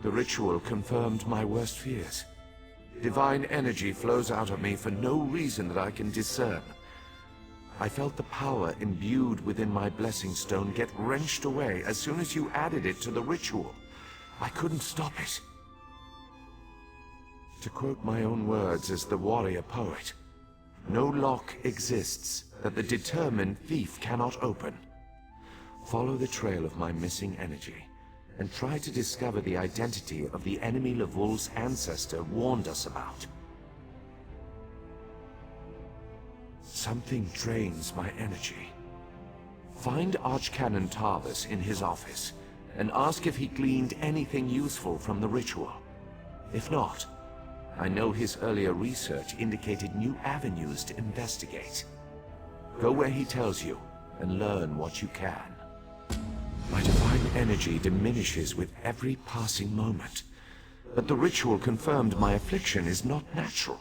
The ritual confirmed my worst fears. Divine energy flows out of me for no reason that I can discern. I felt the power imbued within my blessing stone get wrenched away as soon as you added it to the ritual. I couldn't stop it. To quote my own words as the warrior poet, "No lock exists that the determined thief cannot open." Follow the trail of my missing energy, and try to discover the identity of the enemy Levol's ancestor warned us about. Something drains my energy. Find Archcanon Tarvis in his office, and ask if he gleaned anything useful from the ritual. If not, I know his earlier research indicated new avenues to investigate. Go where he tells you, and learn what you can. My divine energy diminishes with every passing moment, but the ritual confirmed my affliction is not natural.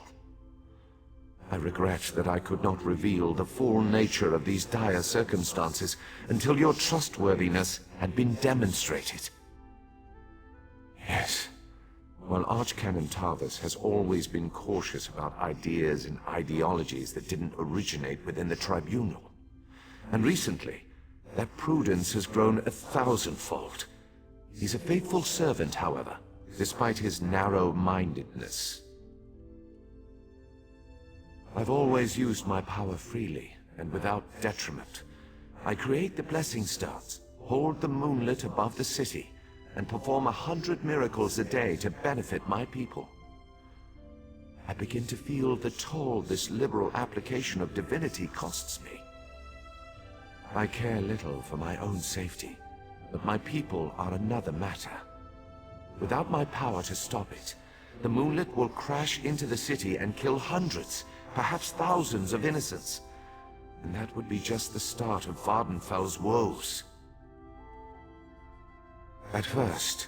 I regret that I could not reveal the full nature of these dire circumstances until your trustworthiness had been demonstrated. Yes, while Archcanon Tarvis has always been cautious about ideas and ideologies that didn't originate within the Tribunal, and recently, that prudence has grown 1,000-fold. He's a faithful servant, however, despite his narrow-mindedness. I've always used my power freely, and without detriment. I create the blessing stones, hold the moonlit above the city, and perform 100 miracles a day to benefit my people. I begin to feel the toll this liberal application of divinity costs me. I care little for my own safety, but my people are another matter. Without my power to stop it, the moonlit will crash into the city and kill hundreds, perhaps thousands of innocents. And that would be just the start of Vardenfell's woes. At first,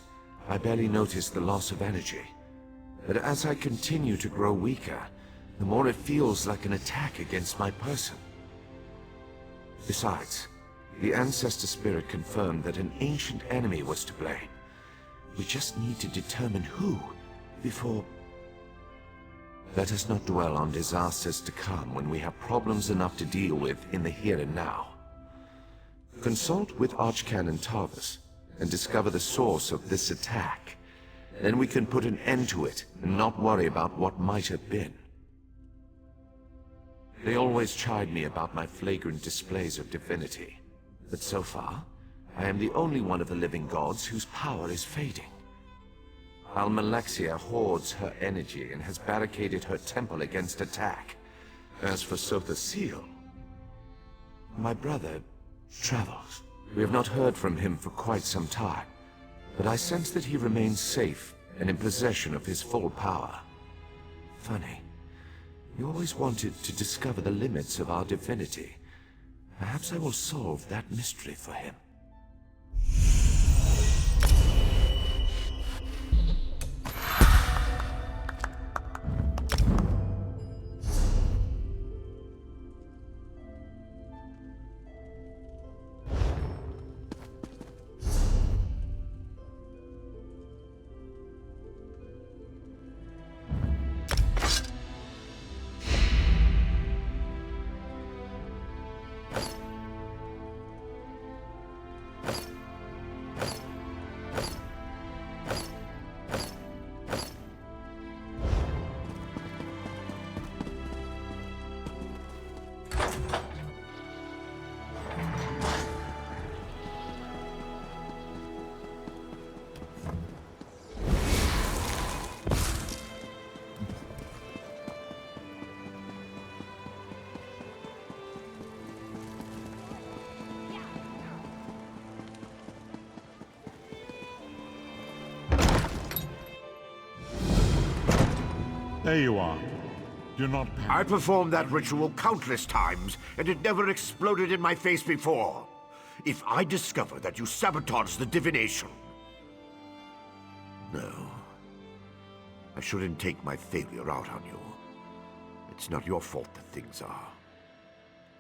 I barely noticed the loss of energy, but as I continue to grow weaker, the more it feels like an attack against my person. Besides, the Ancestor Spirit confirmed that an ancient enemy was to blame. We just need to determine who, before... Let us not dwell on disasters to come when we have problems enough to deal with in the here and now. Consult with Archcanon Tarvis and discover the source of this attack. Then we can put an end to it and not worry about what might have been. They always chide me about my flagrant displays of divinity, but so far, I am the only one of the living gods whose power is fading. Almalexia hoards her energy and has barricaded her temple against attack. As for Sothasil, my brother travels. We have not heard from him for quite some time, but I sense that he remains safe and in possession of his full power. Funny. You always wanted to discover the limits of our divinity. Perhaps I will solve that mystery for him. There you are. Do not panic. I performed that ritual countless times, and it never exploded in my face before. If I discover that you sabotage the divination... No. I shouldn't take my failure out on you. It's not your fault that things are...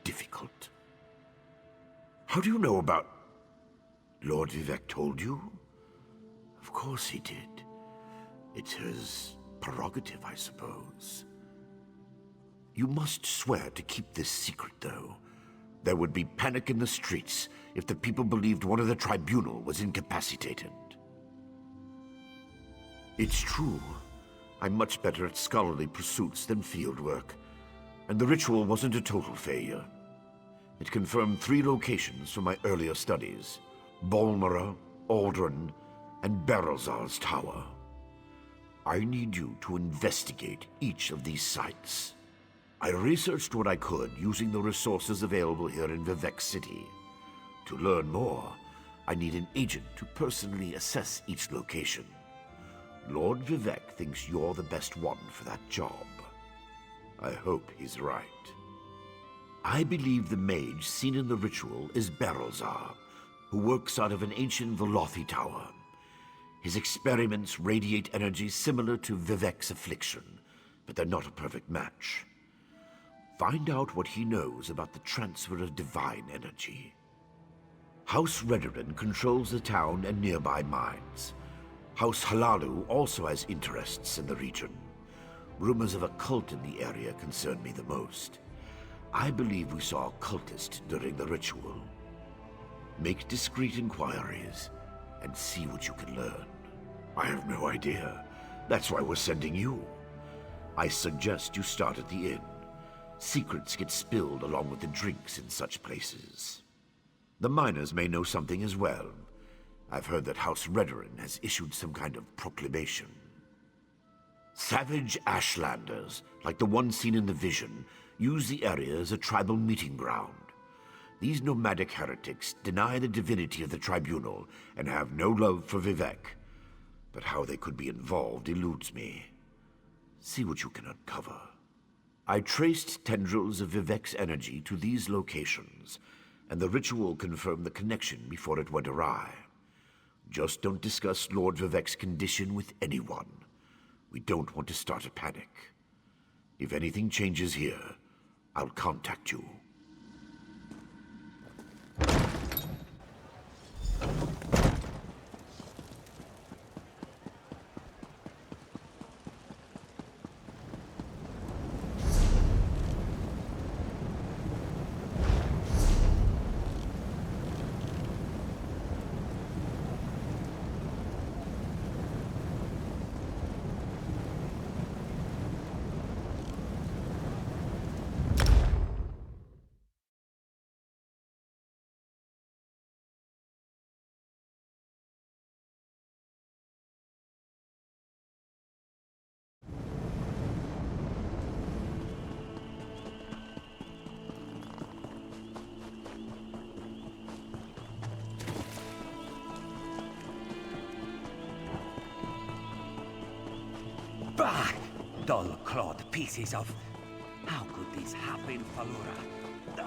difficult. How do you know about... Lord Vivek told you? Of Of course he did. It's his prerogative, I suppose. You must swear to keep this secret, though. There would be panic in the streets if the people believed one of the tribunal was incapacitated. It's true. I'm much better at scholarly pursuits than fieldwork, and the ritual wasn't a total failure. It confirmed 3 locations from my earlier studies: Bolmora, Aldrin, and Berelzar's tower. I need you to investigate each of these sites. I researched what I could using the resources available here in Vivec City. To learn more, I need an agent to personally assess each location. Lord Vivec thinks you're the best one for that job. I hope he's right. I believe the mage seen in the ritual is Berelzar, who works out of an ancient Velothi tower. His experiments radiate energy similar to Vivec's affliction, but they're not a perfect match. Find out what he knows about the transfer of divine energy. House Redoran controls the town and nearby mines. House Halalu also has interests in the region. Rumors of a cult in the area concern me the most. I believe we saw a cultist during the ritual. Make discreet inquiries and see what you can learn. I have no idea. That's why we're sending you. I suggest you start at the inn. Secrets get spilled along with the drinks in such places. The miners may know something as well. I've heard that House Redoran has issued some kind of proclamation. Savage Ashlanders, like the one seen in the vision, use the area as a tribal meeting ground. These nomadic heretics deny the divinity of the tribunal and have no love for Vivec. But how they could be involved eludes me. See what you can uncover. I traced tendrils of Vivec's energy to these locations, and the ritual confirmed the connection before it went awry. Just don't discuss Lord Vivec's condition with anyone. We don't want to start a panic. If anything changes here, I'll contact you. Back! Dull-clawed pieces of... How could this happen, Falura? Ah.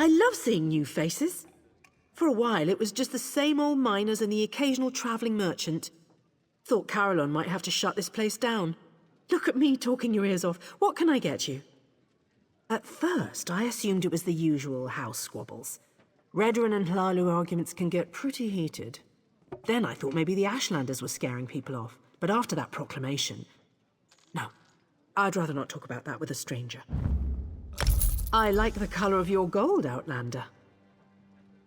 I love seeing new faces. For a while, it was just the same old miners and the occasional traveling merchant. Thought Carolyn might have to shut this place down. Look at me talking your ears off. What can I get you? At first, I assumed it was the usual house squabbles. Redoran and Hlalu arguments can get pretty heated. Then I thought maybe the Ashlanders were scaring people off. But after that proclamation... No, I'd rather not talk about that with a stranger. I like the color of your gold, Outlander.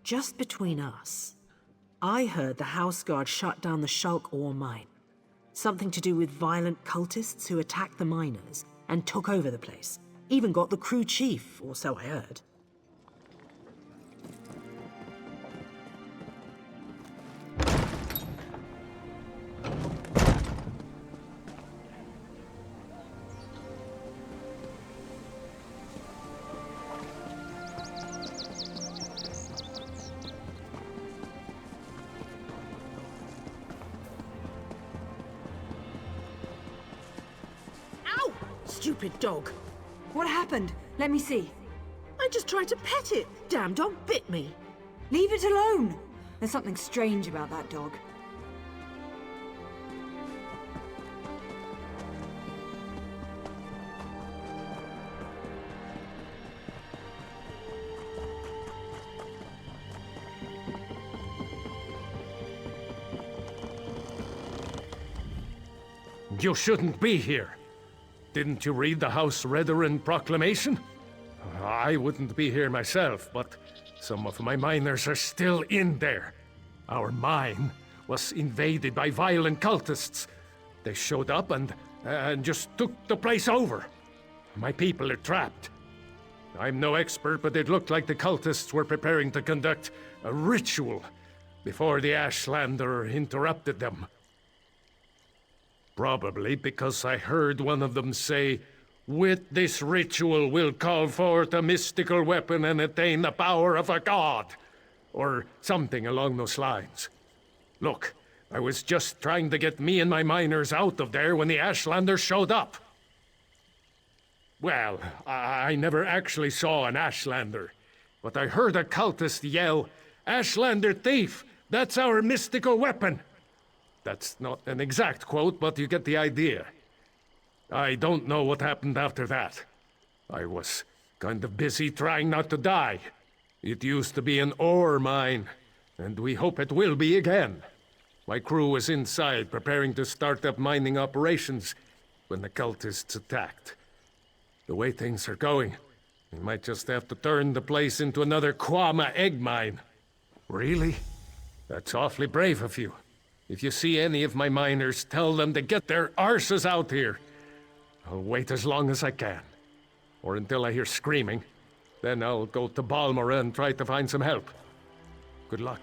Just between us, I heard the House Guard shut down the Shulk ore mine. Something to do with violent cultists who attacked the miners and took over the place. Even got the crew chief, or so I heard. Ow! Stupid dog. What happened? Let me see. I just tried to pet it. Damn dog bit me. Leave it alone! There's something strange about that dog. You shouldn't be here. Didn't you read the House Redoran proclamation? I wouldn't be here myself, but some of my miners are still in there. Our mine was invaded by violent cultists. They showed up and just took the place over. My people are trapped. I'm no expert, but it looked like the cultists were preparing to conduct a ritual before the Ashlander interrupted them. Probably because I heard one of them say, "With this ritual we'll call forth a mystical weapon and attain the power of a god," or something along those lines. Look, I was just trying to get me and my miners out of there when the Ashlanders showed up. Well, I never actually saw an Ashlander, but I heard a cultist yell, "Ashlander thief! That's our mystical weapon!" That's not an exact quote, but you get the idea. I don't know what happened after that. I was kind of busy trying not to die. It used to be an ore mine, and we hope it will be again. My crew was inside preparing to start up mining operations when the cultists attacked. The way things are going, we might just have to turn the place into another Kwama egg mine. Really? That's awfully brave of you. If you see any of my miners, tell them to get their arses out here. I'll wait as long as I can. Or until I hear screaming. Then I'll go to Balmora and try to find some help. Good luck.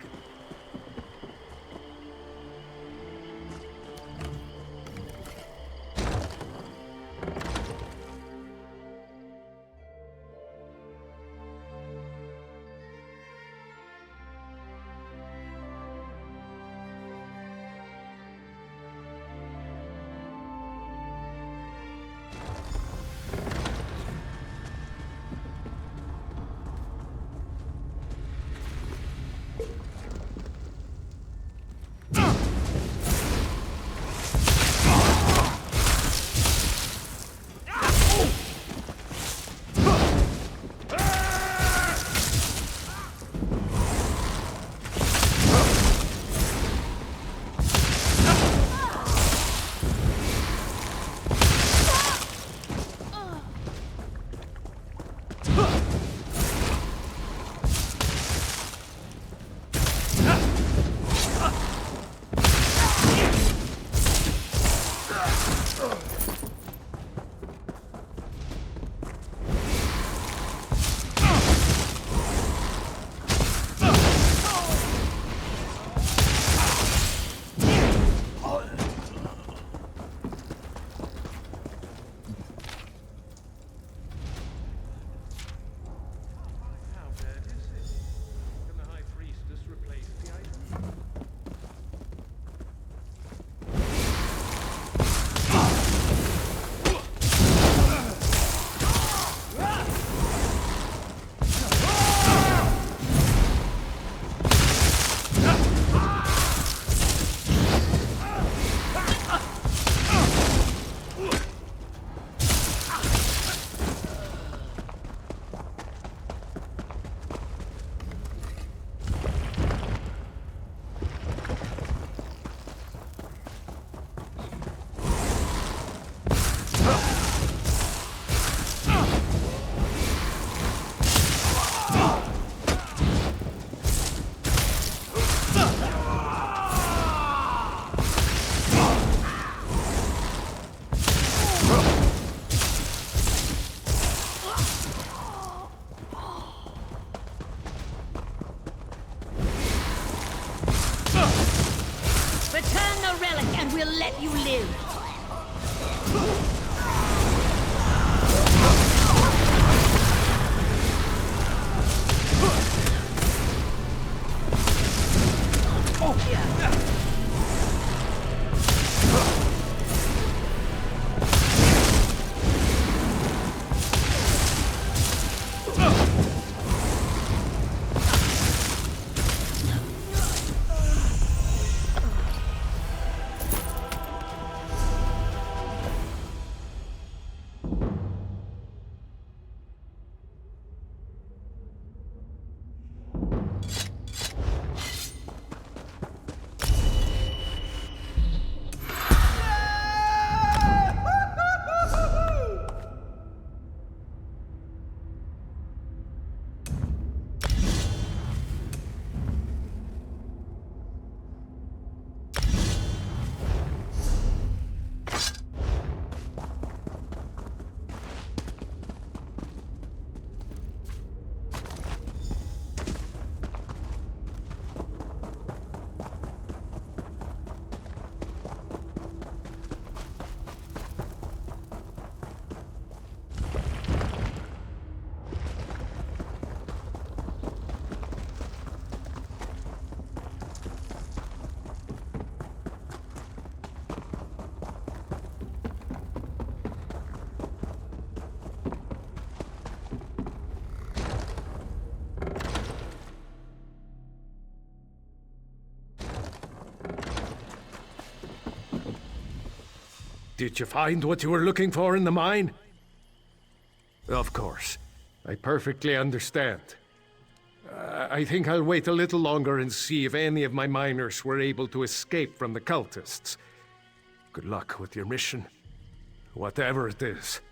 Did you find what you were looking for in the mine? Of course. I perfectly understand. I think I'll wait a little longer and see if any of my miners were able to escape from the cultists. Good luck with your mission, whatever it is.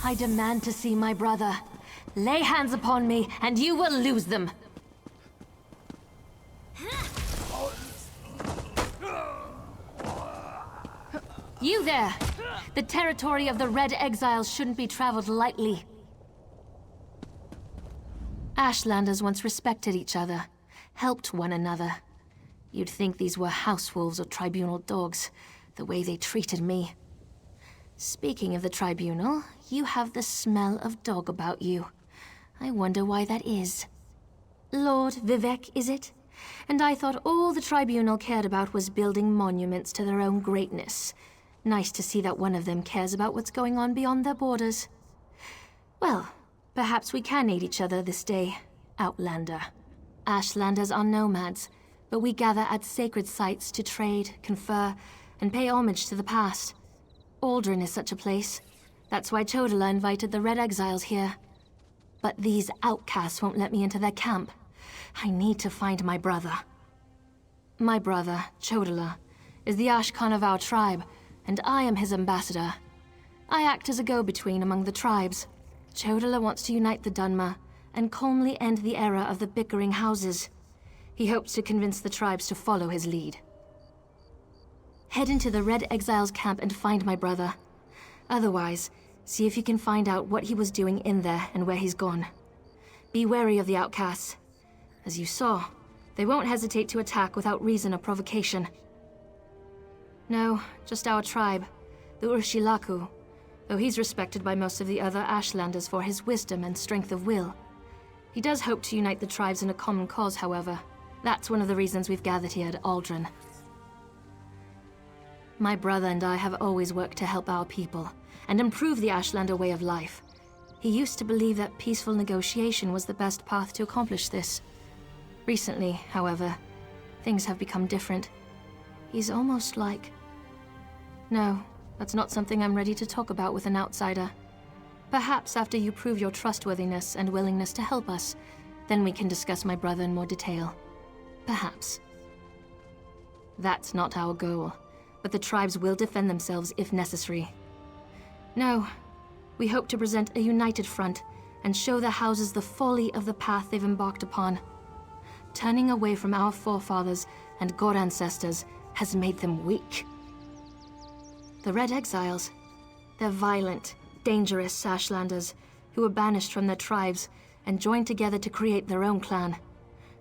I demand to see my brother. Lay hands upon me, and you will lose them. You there! The territory of the Red Exiles shouldn't be traveled lightly. Ashlanders once respected each other, helped one another. You'd think these were house wolves or tribunal dogs, the way they treated me. Speaking of the tribunal, you have the smell of dog about you. I wonder why that is. Lord Vivek, is it? And I thought all the tribunal cared about was building monuments to their own greatness. Nice to see that one of them cares about what's going on beyond their borders. Well, perhaps we can aid each other this day, Outlander. Ashlanders are nomads, but we gather at sacred sites to trade, confer, and pay homage to the past. Aldrin is such a place. That's why Chodala invited the Red Exiles here. But these outcasts won't let me into their camp. I need to find my brother. My brother, Chodala, is the Ashkan of our tribe, and I am his ambassador. I act as a go-between among the tribes. Chodala wants to unite the Dunmer and calmly end the era of the bickering houses. He hopes to convince the tribes to follow his lead. Head into the Red Exiles camp and find my brother. Otherwise, see if you can find out what he was doing in there and where he's gone. Be wary of the outcasts. As you saw, they won't hesitate to attack without reason or provocation. No, just our tribe, the Urshilaku, though he's respected by most of the other Ashlanders for his wisdom and strength of will. He does hope to unite the tribes in a common cause, however. That's one of the reasons we've gathered here at Aldrin. My brother and I have always worked to help our people and improve the Ashlander way of life. He used to believe that peaceful negotiation was the best path to accomplish this. Recently, however, things have become different. He's almost like... No, that's not something I'm ready to talk about with an outsider. Perhaps after you prove your trustworthiness and willingness to help us, then we can discuss my brother in more detail. Perhaps. That's not our goal, but the tribes will defend themselves if necessary. No, we hope to present a united front and show the houses the folly of the path they've embarked upon. Turning away from our forefathers and god ancestors has made them weak. The Red Exiles, they're violent, dangerous Ashlanders who were banished from their tribes and joined together to create their own clan.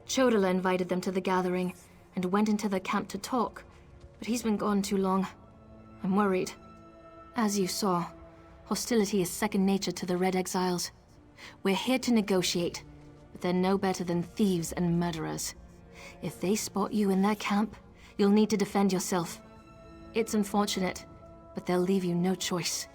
Chodala invited them to the gathering and went into the camp to talk, but he's been gone too long. I'm worried. As you saw, hostility is second nature to the Red Exiles. We're here to negotiate, but they're no better than thieves and murderers. If they spot you in their camp, you'll need to defend yourself. It's unfortunate, but they'll leave you no choice.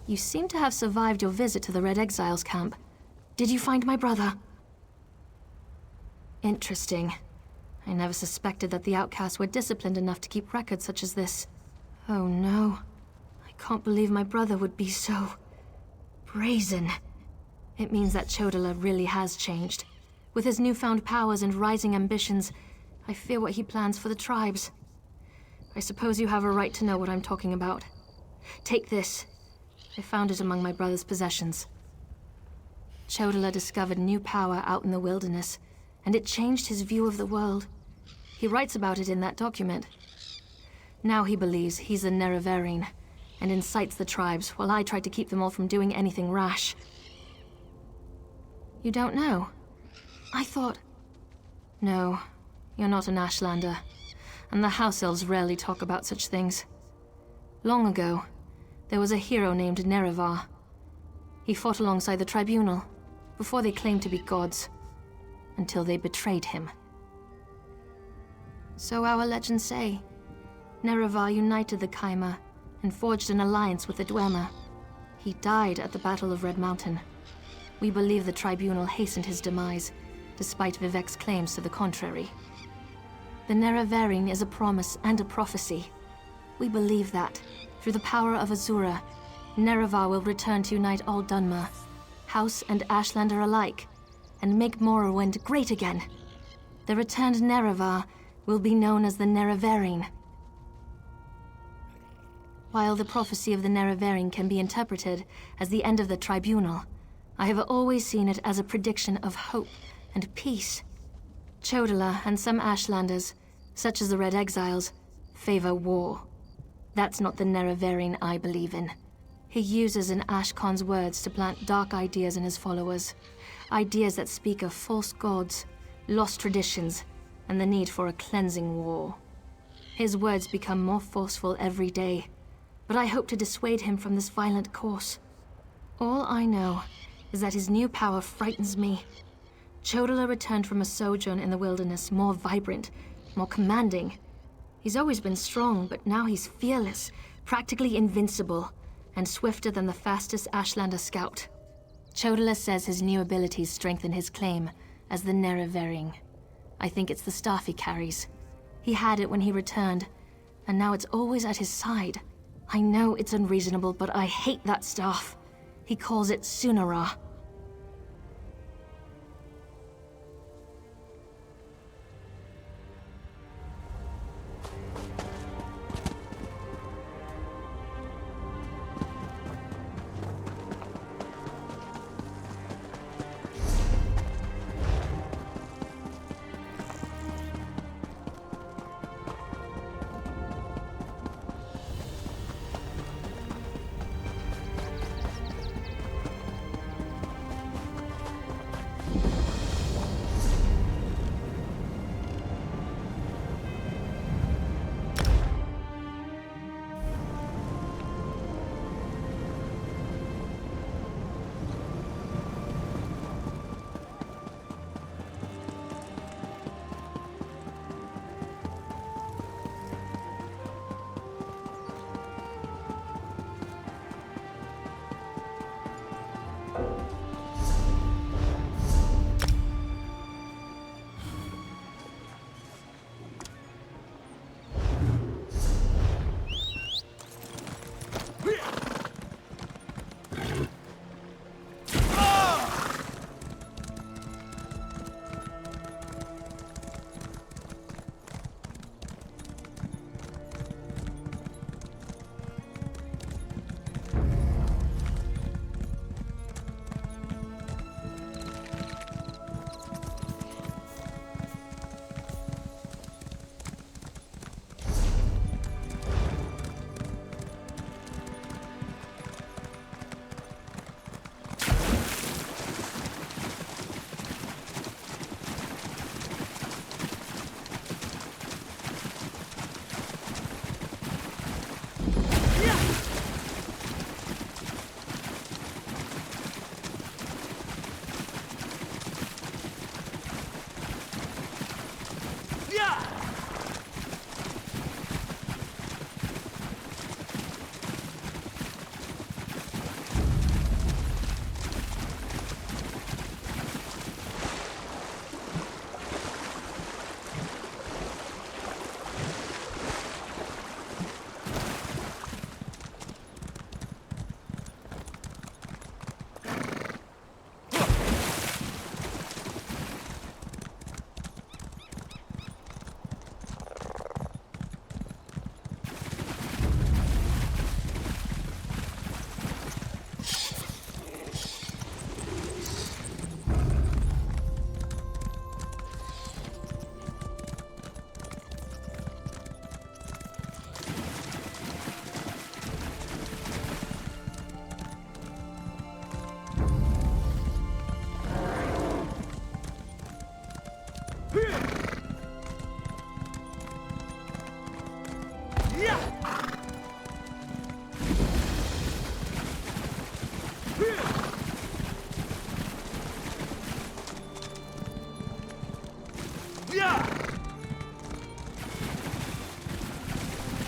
You seem to have survived your visit to the Red Exiles camp. Did you find my brother? Interesting. I never suspected that the outcasts were disciplined enough to keep records such as this. Oh no. I can't believe my brother would be so... brazen. It means that Chodala really has changed. With his newfound powers and rising ambitions, I fear what he plans for the tribes. I suppose you have a right to know what I'm talking about. Take this. I found it among my brother's possessions. Chodala discovered new power out in the wilderness, and it changed his view of the world. He writes about it in that document. Now he believes he's a Nerevarine, and incites the tribes while I try to keep them all from doing anything rash. You don't know? I thought... No, you're not an Ashlander, and the House Elves rarely talk about such things. Long ago, there was a hero named Nerevar. He fought alongside the Tribunal, before they claimed to be gods, until they betrayed him. So our legends say. Nerevar united the Kaima and forged an alliance with the Dwemer. He died at the Battle of Red Mountain. We believe the Tribunal hastened his demise, despite Vivek's claims to the contrary. The Nerevarine is a promise and a prophecy. We believe that, through the power of Azura, Nerevar will return to unite all Dunmer, House and Ashlander alike, and make Morrowind great again. The returned Nerevar will be known as the Nerevarine. While the prophecy of the Nerevarine can be interpreted as the end of the Tribunal, I have always seen it as a prediction of hope and peace. Chodala and some Ashlanders, such as the Red Exiles, favor war. That's not the Nerevarine I believe in. He uses an Ashkon's words to plant dark ideas in his followers. Ideas that speak of false gods, lost traditions, and the need for a cleansing war. His words become more forceful every day, but I hope to dissuade him from this violent course. All I know is that his new power frightens me. Chodala returned from a sojourn in the wilderness more vibrant, more commanding. He's always been strong, but now he's fearless, practically invincible, and swifter than the fastest Ashlander scout. Chodala says his new abilities strengthen his claim as the Nerevaring. I think it's the staff he carries. He had it when he returned, and now it's always at his side. I know it's unreasonable, but I hate that staff. He calls it Sunara.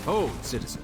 Hold, citizen.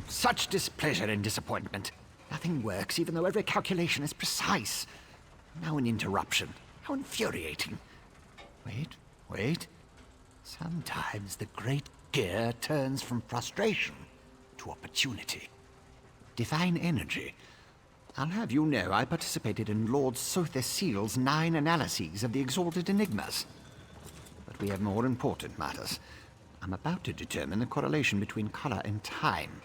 Such displeasure and disappointment. Nothing works, even though every calculation is precise. Now an interruption. How infuriating. Wait. Sometimes the great gear turns from frustration to opportunity. Divine energy. I'll have you know I participated in Lord Sotha Seal's 9 analyses of the Exalted Enigmas. But we have more important matters. I'm about to determine the correlation between color and time,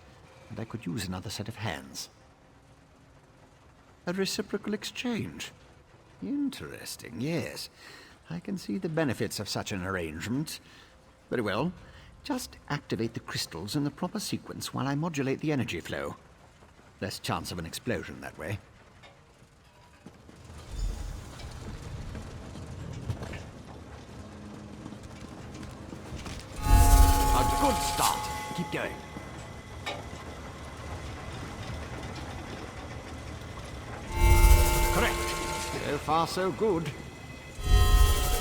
and I could use another set of hands. A reciprocal exchange. Interesting, yes. I can see the benefits of such an arrangement. Very well. Just activate the crystals in the proper sequence while I modulate the energy flow. Less chance of an explosion that way. A good start. Keep going. Correct. So far, so good.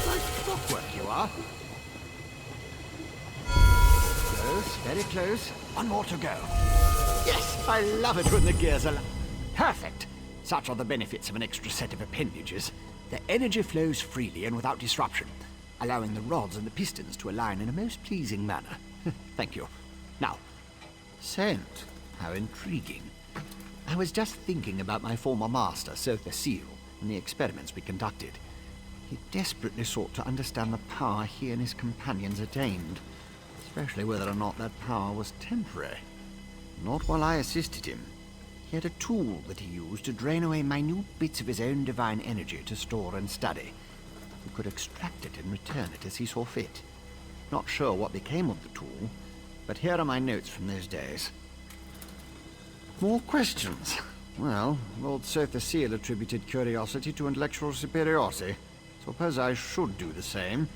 Like clockwork you are. Close, very close. One more to go. Yes, I love it when the gears are... Perfect! Such are the benefits of an extra set of appendages. The energy flows freely and without disruption, allowing the rods and the pistons to align in a most pleasing manner. Thank you. Now, scent. How intriguing. I was just thinking about my former master, Sotha Seal, and the experiments we conducted. He desperately sought to understand the power he and his companions attained, especially whether or not that power was temporary. Not while I assisted him. He had a tool that he used to drain away minute bits of his own divine energy to store and study. He could extract it and return it as he saw fit. Not sure what became of the tool, but here are my notes from those days. More questions? Well, Lord Sotha Seal attributed curiosity to intellectual superiority. Suppose I should do the same.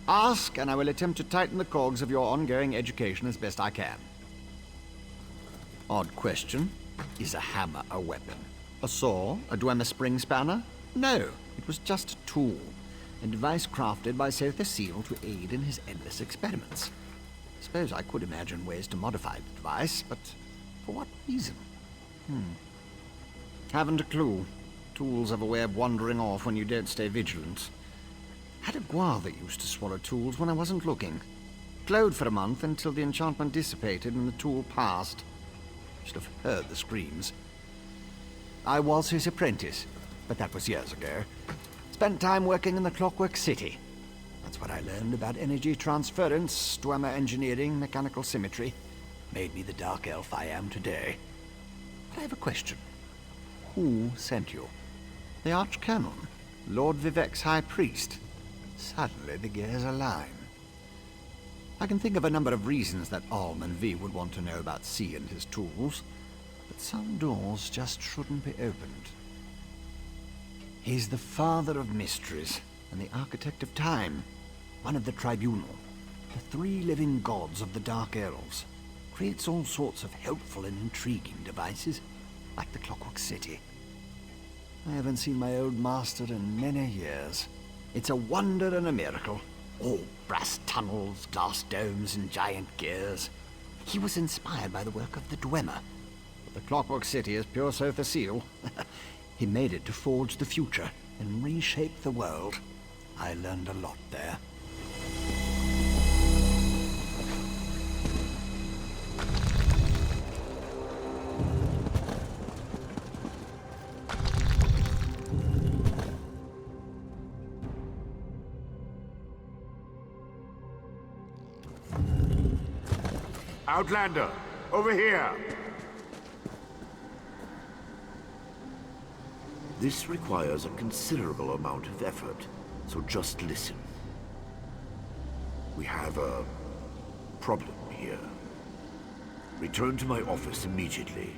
Ask, and I will attempt to tighten the cogs of your ongoing education as best I can. Odd question. Is a hammer a weapon? A saw? A Dwemer spring spanner? No, it was just a tool. A device crafted by Sotha Seal to aid in his endless experiments. Suppose I could imagine ways to modify the device, but for what reason? Haven't a clue. Tools have a way of wandering off when you don't stay vigilant. Had a guar that used to swallow tools when I wasn't looking. Glowed for a month until the enchantment dissipated and the tool passed. Should have heard the screams. I was his apprentice, but that was years ago. Spent time working in the Clockwork City. That's what I learned about energy transference, Dwemer engineering, mechanical symmetry. Made me the dark elf I am today. But I have a question. Who sent you? The Archcanon? Lord Vivek's High Priest? Suddenly the gears align. I can think of a number of reasons that Alm and V would want to know about C and his tools, but some doors just shouldn't be opened. He's the father of mysteries and the architect of time, one of the Tribunal, the 3 living gods of the Dark Elves. Creates all sorts of helpful and intriguing devices, like the Clockwork City. I haven't seen my old master in many years. It's a wonder and a miracle. All brass tunnels, glass domes, and giant gears. He was inspired by the work of the Dwemer. But the Clockwork City is pure Sotha Seal. He made it to forge the future and reshape the world. I learned a lot there. Outlander, over here! This requires a considerable amount of effort, so just listen. We have a problem here. Return to my office immediately.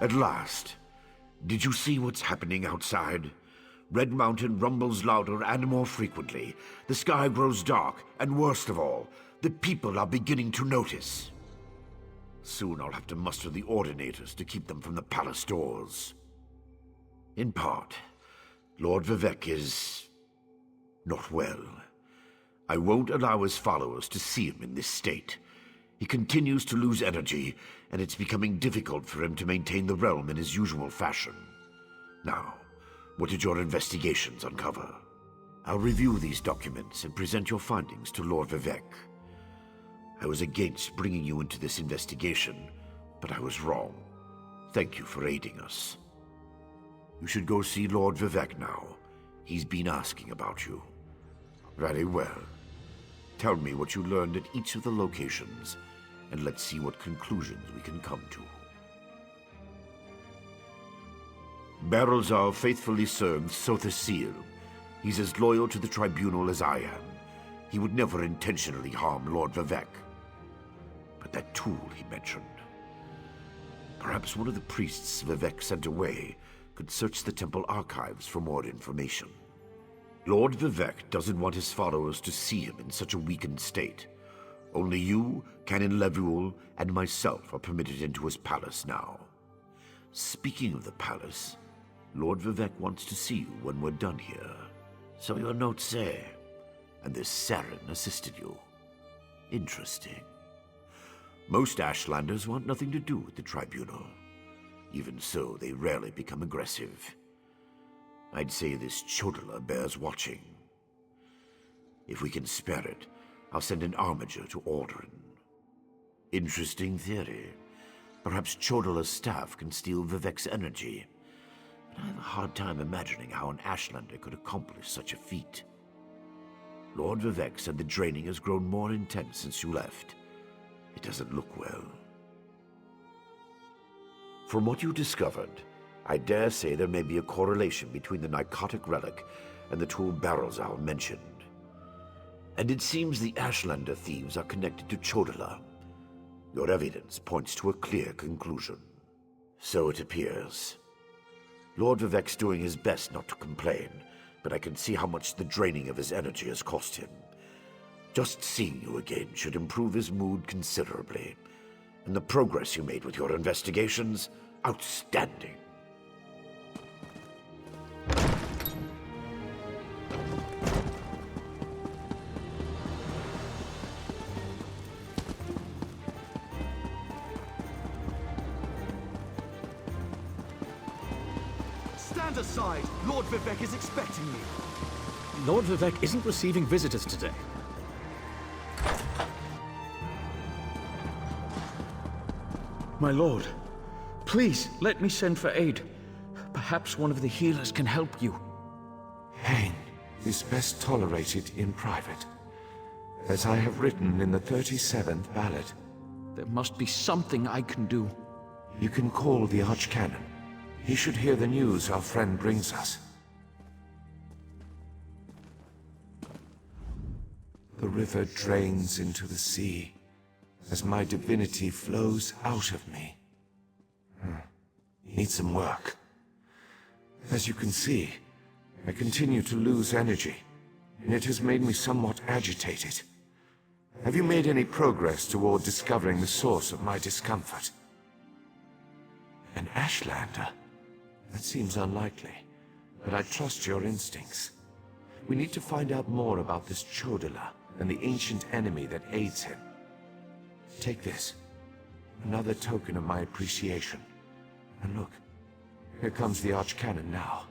At last. Did you see what's happening outside? Red Mountain rumbles louder and more frequently. The sky grows dark, and worst of all, the people are beginning to notice. Soon I'll have to muster the Ordinators to keep them from the palace doors. In part. Lord Vivek is... not well. I won't allow his followers to see him in this state. He continues to lose energy, and it's becoming difficult for him to maintain the realm in his usual fashion. Now, what did your investigations uncover? I'll review these documents and present your findings to Lord Vivek. I was against bringing you into this investigation, but I was wrong. Thank you for aiding us. You should go see Lord Vivek now. He's been asking about you. Very well. Tell me what you learned at each of the locations, and let's see what conclusions we can come to. Barrelzar faithfully serves Sotha Sil. He's as loyal to the Tribunal as I am. He would never intentionally harm Lord Vivek. But that tool he mentioned... perhaps one of the priests Vivek sent away could search the temple archives for more information. Lord Vivek doesn't want his followers to see him in such a weakened state. Only you, Canon Levuel, and myself are permitted into his palace now. Speaking of the palace, Lord Vivek wants to see you when we're done here. So your notes say, and this Saren assisted you. Interesting. Most Ashlanders want nothing to do with the Tribunal. Even so, they rarely become aggressive. I'd say this Chodala bears watching. If we can spare it, I'll send an armiger to Aldrin. Interesting theory. Perhaps Chodala's staff can steal Vivek's energy. But I have a hard time imagining how an Ashlander could accomplish such a feat. Lord Vivek said the draining has grown more intense since you left. It doesn't look well. From what you discovered, I dare say there may be a correlation between the narcotic relic and the tool Barrelzar mentioned. And it seems the Ashlander thieves are connected to Chodala. Your evidence points to a clear conclusion. So it appears. Lord Vivek's doing his best not to complain, but I can see how much the draining of his energy has cost him. Just seeing you again should improve his mood considerably. And the progress you made with your investigations, outstanding. Stand aside! Lord Vivek is expecting me. Lord Vivek isn't receiving visitors today. My lord, please let me send for aid. Perhaps one of the healers can help you. Pain is best tolerated in private, as I have written in the 37th ballad. There must be something I can do. You can call the Archcanon. He should hear the news our friend brings us. The river drains into the sea, as my divinity flows out of me. Needs some work. As you can see, I continue to lose energy, and it has made me somewhat agitated. Have you made any progress toward discovering the source of my discomfort? An Ashlander? That seems unlikely, but I trust your instincts. We need to find out more about this Chodala and the ancient enemy that aids him. Take this. Another token of my appreciation. And look, here comes the Archcanon now.